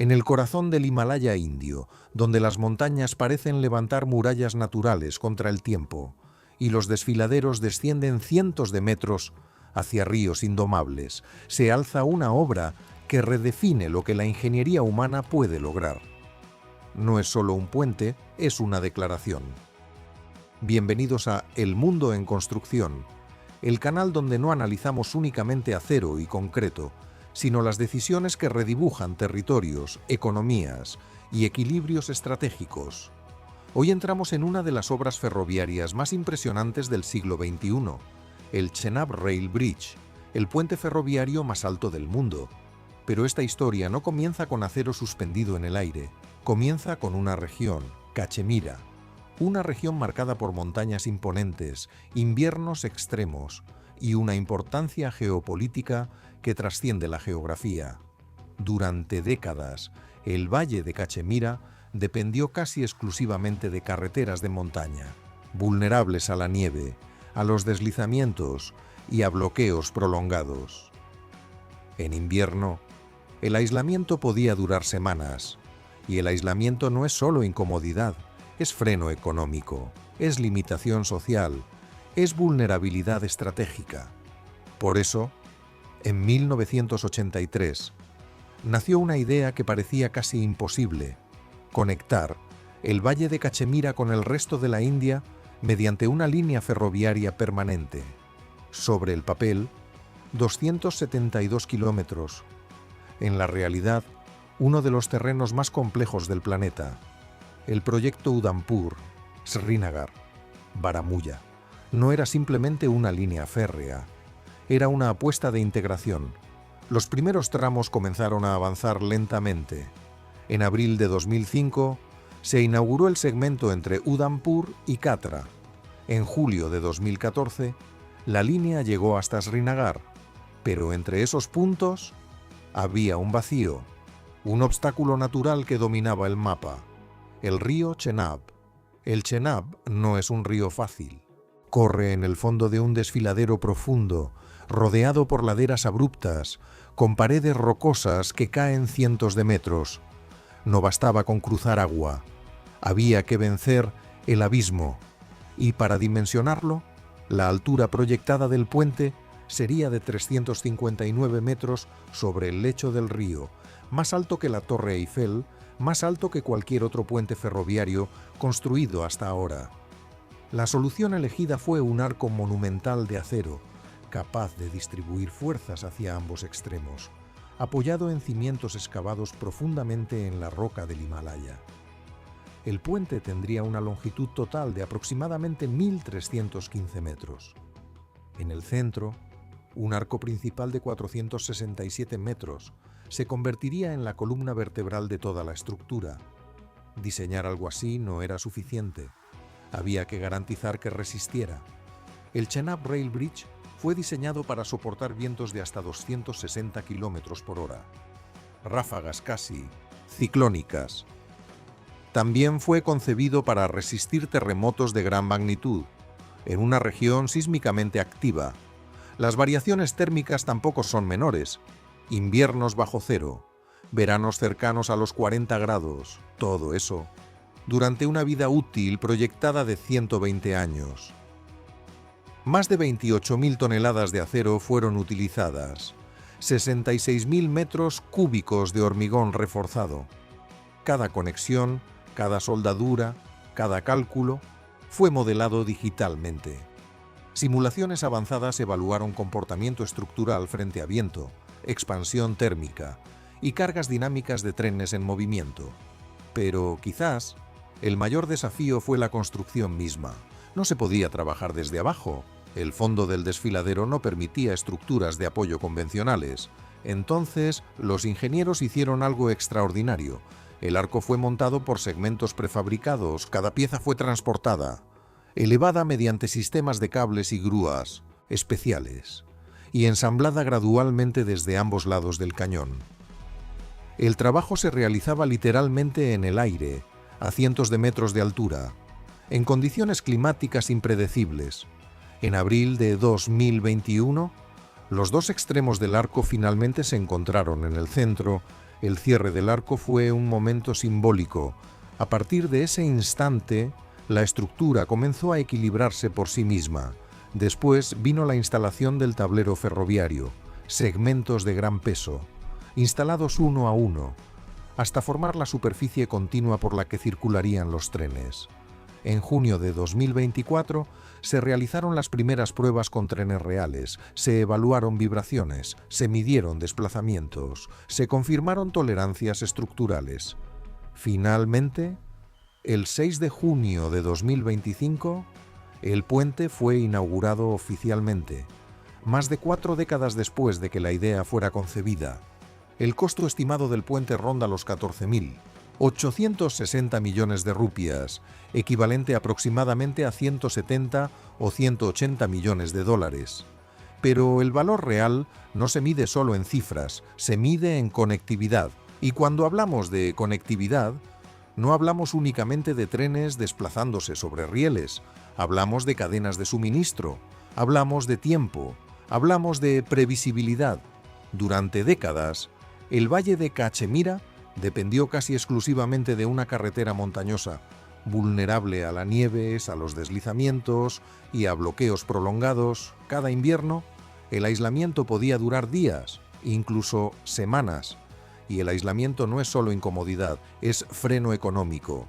en el corazón del Himalaya indio, donde las montañas parecen levantar murallas naturales contra el tiempo, y los desfiladeros descienden cientos de metros hacia ríos indomables, se alza una obra que redefine lo que la ingeniería humana puede lograr. No es solo un puente, es una declaración. Bienvenidos a El Mundo en Construcción, el canal donde no analizamos únicamente acero y concreto, sino las decisiones que redibujan territorios, economías y equilibrios estratégicos. Hoy entramos en una de las obras ferroviarias más impresionantes del siglo XXI, el Chenab Rail Bridge, el puente ferroviario más alto del mundo. Pero esta historia no comienza con acero suspendido en el aire, comienza con una región, Cachemira, una región marcada por montañas imponentes, inviernos extremos y una importancia geopolítica que trasciende la geografía. Durante décadas, el valle de Cachemira dependió casi exclusivamente de carreteras de montaña, vulnerables a la nieve, a los deslizamientos y a bloqueos prolongados. En invierno, el aislamiento podía durar semanas, y el aislamiento no es solo incomodidad, es freno económico, es limitación social, es vulnerabilidad estratégica. Por eso, en 1983, nació una idea que parecía casi imposible: conectar el valle de Cachemira con el resto de la India mediante una línea ferroviaria permanente. Sobre el papel, 272 kilómetros. En la realidad, uno de los terrenos más complejos del planeta. El proyecto Udhampur, Srinagar, Baramulla, no era simplemente una línea férrea. Era una apuesta de integración. Los primeros tramos comenzaron a avanzar lentamente. En abril de 2005 se inauguró el segmento entre Udhampur y Katra. En julio de 2014 la línea llegó hasta Srinagar, pero entre esos puntos había un vacío, un obstáculo natural que dominaba el mapa: el río Chenab. El Chenab no es un río fácil. Corre en el fondo de un desfiladero profundo, rodeado por laderas abruptas, con paredes rocosas que caen cientos de metros. No bastaba con cruzar agua, había que vencer el abismo, y para dimensionarlo, la altura proyectada del puente sería de 359 metros sobre el lecho del río, más alto que la Torre Eiffel, más alto que cualquier otro puente ferroviario construido hasta ahora. La solución elegida fue un arco monumental de acero, capaz de distribuir fuerzas hacia ambos extremos, apoyado en cimientos excavados profundamente en la roca del Himalaya. El puente tendría una longitud total de aproximadamente 1.315 metros. En el centro, un arco principal de 467 metros se convertiría en la columna vertebral de toda la estructura. Diseñar algo así no era suficiente. Había que garantizar que resistiera. El Chenab Rail Bridge fue diseñado para soportar vientos de hasta 260 km por hora, ráfagas casi ciclónicas. También fue concebido para resistir terremotos de gran magnitud, en una región sísmicamente activa. Las variaciones térmicas tampoco son menores: inviernos bajo cero, veranos cercanos a los 40 grados, todo eso durante una vida útil proyectada de 120 años. Más de 28.000 toneladas de acero fueron utilizadas, 66.000 metros cúbicos de hormigón reforzado. Cada conexión, cada soldadura, cada cálculo fue modelado digitalmente. Simulaciones avanzadas evaluaron comportamiento estructural frente a viento, expansión térmica y cargas dinámicas de trenes en movimiento. Pero quizás el mayor desafío fue la construcción misma. No se podía trabajar desde abajo. El fondo del desfiladero no permitía estructuras de apoyo convencionales. Entonces, los ingenieros hicieron algo extraordinario. El arco fue montado por segmentos prefabricados, cada pieza fue transportada, elevada mediante sistemas de cables y grúas especiales, y ensamblada gradualmente desde ambos lados del cañón. El trabajo se realizaba literalmente en el aire, a cientos de metros de altura, en condiciones climáticas impredecibles. En abril de 2021, los dos extremos del arco finalmente se encontraron en el centro, El cierre del arco fue un momento simbólico. A partir de ese instante, la estructura comenzó a equilibrarse por sí misma. Después vino la instalación del tablero ferroviario, segmentos de gran peso, instalados uno a uno, hasta formar la superficie continua por la que circularían los trenes. En junio de 2024 se realizaron las primeras pruebas con trenes reales, se evaluaron vibraciones, se midieron desplazamientos, se confirmaron tolerancias estructurales. Finalmente, el 6 de junio de 2025, el puente fue inaugurado oficialmente, más de 4 décadas después de que la idea fuera concebida. El costo estimado del puente ronda los 14.860 millones de rupias, equivalente aproximadamente a 170 o 180 millones de dólares. Pero el valor real no se mide solo en cifras, se mide en conectividad. Y cuando hablamos de conectividad, no hablamos únicamente de trenes desplazándose sobre rieles, hablamos de cadenas de suministro, hablamos de tiempo, hablamos de previsibilidad. Durante décadas, el valle de Cachemira dependió casi exclusivamente de una carretera montañosa, vulnerable a la nieve, a los deslizamientos y a bloqueos prolongados. Cada invierno, el aislamiento podía durar días, incluso semanas. Y el aislamiento no es solo incomodidad, es freno económico,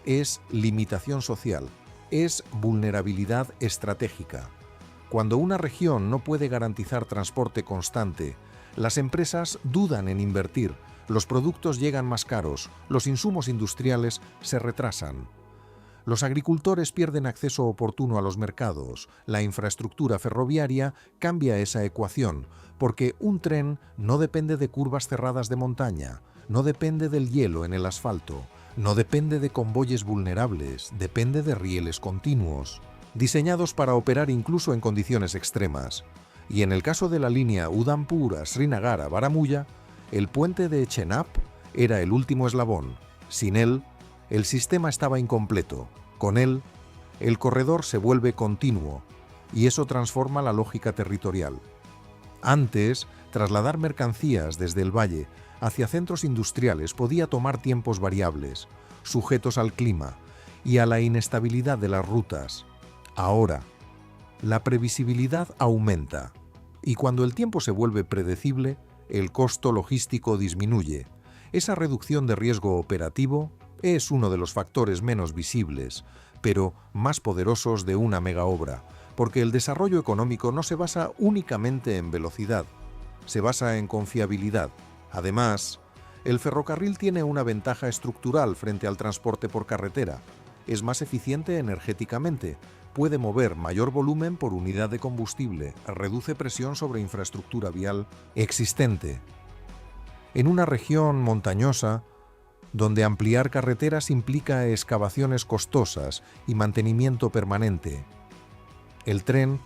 es limitación social, es vulnerabilidad estratégica. Cuando una región no puede garantizar transporte constante, las empresas dudan en invertir, los productos llegan más caros, los insumos industriales se retrasan. Los agricultores pierden acceso oportuno a los mercados, la infraestructura ferroviaria cambia esa ecuación, porque un tren no depende de curvas cerradas de montaña, no depende del hielo en el asfalto, no depende de convoyes vulnerables, depende de rieles continuos, diseñados para operar incluso en condiciones extremas. Y en el caso de la línea Udhampur-Srinagar-Baramulla, el puente de Chenab era el último eslabón. Sin él, el sistema estaba incompleto. Con él, el corredor se vuelve continuo, y eso transforma la lógica territorial. Antes, trasladar mercancías desde el valle hacia centros industriales podía tomar tiempos variables, sujetos al clima y a la inestabilidad de las rutas. Ahora, la previsibilidad aumenta, y cuando el tiempo se vuelve predecible, el costo logístico disminuye. Esa reducción de riesgo operativo es uno de los factores menos visibles, pero más poderosos de una megaobra, porque el desarrollo económico no se basa únicamente en velocidad, se basa en confiabilidad. Además, el ferrocarril tiene una ventaja estructural frente al transporte por carretera. Es más eficiente energéticamente, puede mover mayor volumen por unidad de combustible, reduce presión sobre infraestructura vial existente. En una región montañosa, donde ampliar carreteras implica excavaciones costosas y mantenimiento permanente, el tren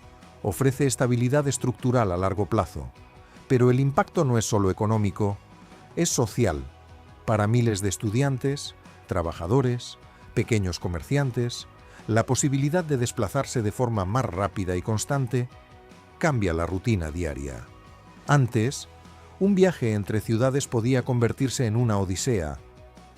ofrece estabilidad estructural a largo plazo, pero el impacto no es solo económico, es social, para miles de estudiantes, trabajadores, pequeños comerciantes. La posibilidad de desplazarse de forma más rápida y constante cambia la rutina diaria. Antes, un viaje entre ciudades podía convertirse en una odisea.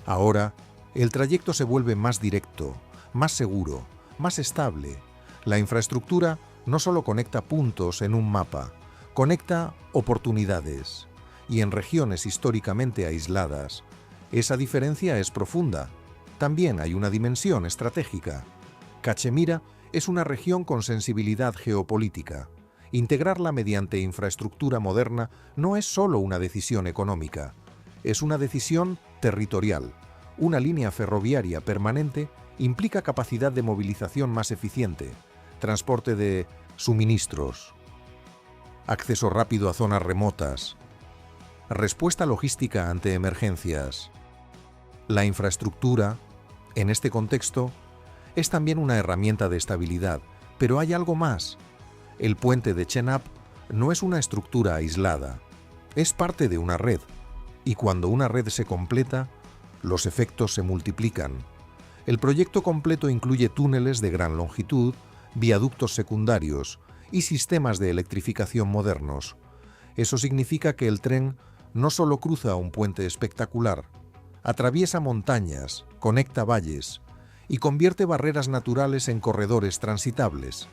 Ahora, el trayecto se vuelve más directo, más seguro, más estable. La infraestructura no solo conecta puntos en un mapa, conecta oportunidades. Y en regiones históricamente aisladas, esa diferencia es profunda. También hay una dimensión estratégica. Cachemira es una región con sensibilidad geopolítica. Integrarla mediante infraestructura moderna no es solo una decisión económica, es una decisión territorial. Una línea ferroviaria permanente implica capacidad de movilización más eficiente, transporte de suministros, acceso rápido a zonas remotas, respuesta logística ante emergencias. La infraestructura, en este contexto, es también una herramienta de estabilidad, pero hay algo más. El puente de Chenab no es una estructura aislada, es parte de una red, y cuando una red se completa, los efectos se multiplican. El proyecto completo incluye túneles de gran longitud, viaductos secundarios y sistemas de electrificación modernos. Eso significa que el tren no solo cruza un puente espectacular, atraviesa montañas, conecta valles y convierte barreras naturales en corredores transitables.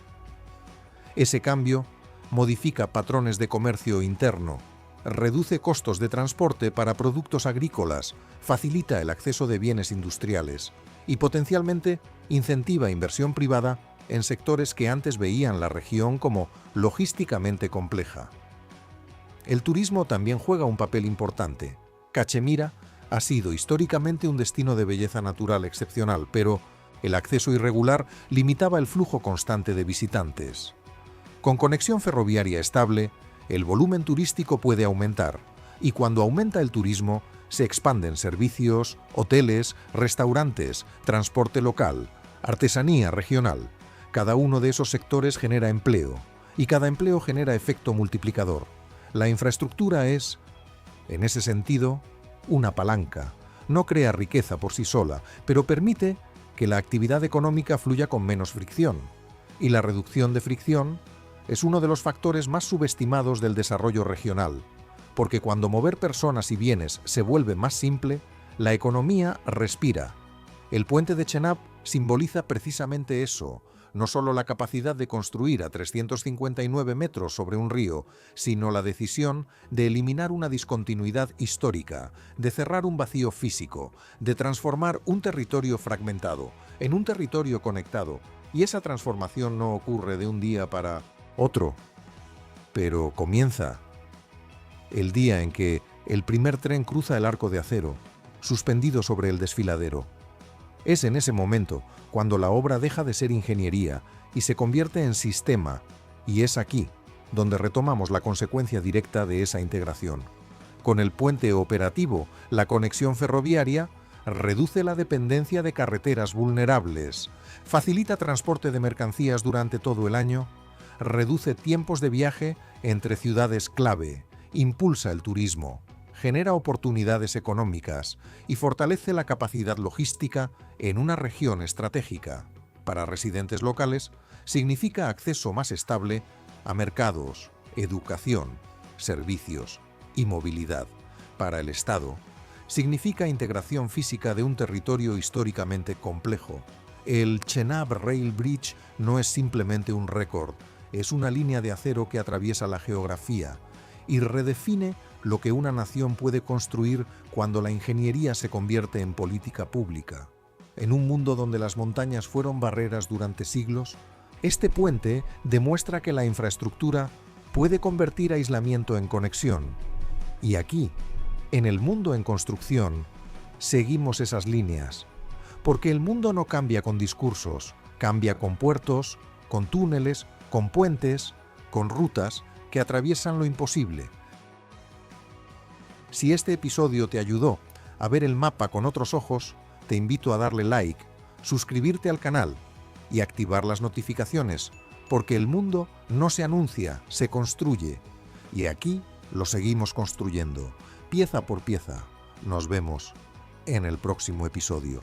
Ese cambio modifica patrones de comercio interno, reduce costos de transporte para productos agrícolas, facilita el acceso de bienes industriales y potencialmente incentiva inversión privada en sectores que antes veían la región como logísticamente compleja. El turismo también juega un papel importante. Cachemira ha sido históricamente un destino de belleza natural excepcional, pero el acceso irregular limitaba el flujo constante de visitantes. Con conexión ferroviaria estable, el volumen turístico puede aumentar, y cuando aumenta el turismo, se expanden servicios, hoteles, restaurantes, transporte local, artesanía regional. Cada uno de esos sectores genera empleo, y cada empleo genera efecto multiplicador. La infraestructura es, en ese sentido, una palanca. No crea riqueza por sí sola, pero permite que la actividad económica fluya con menos fricción. Y la reducción de fricción es uno de los factores más subestimados del desarrollo regional, porque cuando mover personas y bienes se vuelve más simple, la economía respira. El puente de Chenab simboliza precisamente eso, no solo la capacidad de construir a 359 metros sobre un río, sino la decisión de eliminar una discontinuidad histórica, de cerrar un vacío físico, de transformar un territorio fragmentado en un territorio conectado, y esa transformación no ocurre de un día para otro, pero comienza el día en que el primer tren cruza el arco de acero, suspendido sobre el desfiladero. Es en ese momento cuando la obra deja de ser ingeniería y se convierte en sistema, y es aquí donde retomamos la consecuencia directa de esa integración. Con el puente operativo, la conexión ferroviaria reduce la dependencia de carreteras vulnerables, facilita transporte de mercancías durante todo el año, reduce tiempos de viaje entre ciudades clave, impulsa el turismo, genera oportunidades económicas y fortalece la capacidad logística en una región estratégica. Para residentes locales, significa acceso más estable a mercados, educación, servicios y movilidad. Para el Estado, significa integración física de un territorio históricamente complejo. El Chenab Rail Bridge no es simplemente un récord, es una línea de acero que atraviesa la geografía y redefine lo que una nación puede construir cuando la ingeniería se convierte en política pública. En un mundo donde las montañas fueron barreras durante siglos, este puente demuestra que la infraestructura puede convertir aislamiento en conexión. Y aquí, en el mundo en construcción, seguimos esas líneas. Porque el mundo no cambia con discursos, cambia con puertos, con túneles, con puentes, con rutas que atraviesan lo imposible. Si este episodio te ayudó a ver el mapa con otros ojos, te invito a darle like, suscribirte al canal y activar las notificaciones, porque el mundo no se anuncia, se construye. Y aquí lo seguimos construyendo, pieza por pieza. Nos vemos en el próximo episodio.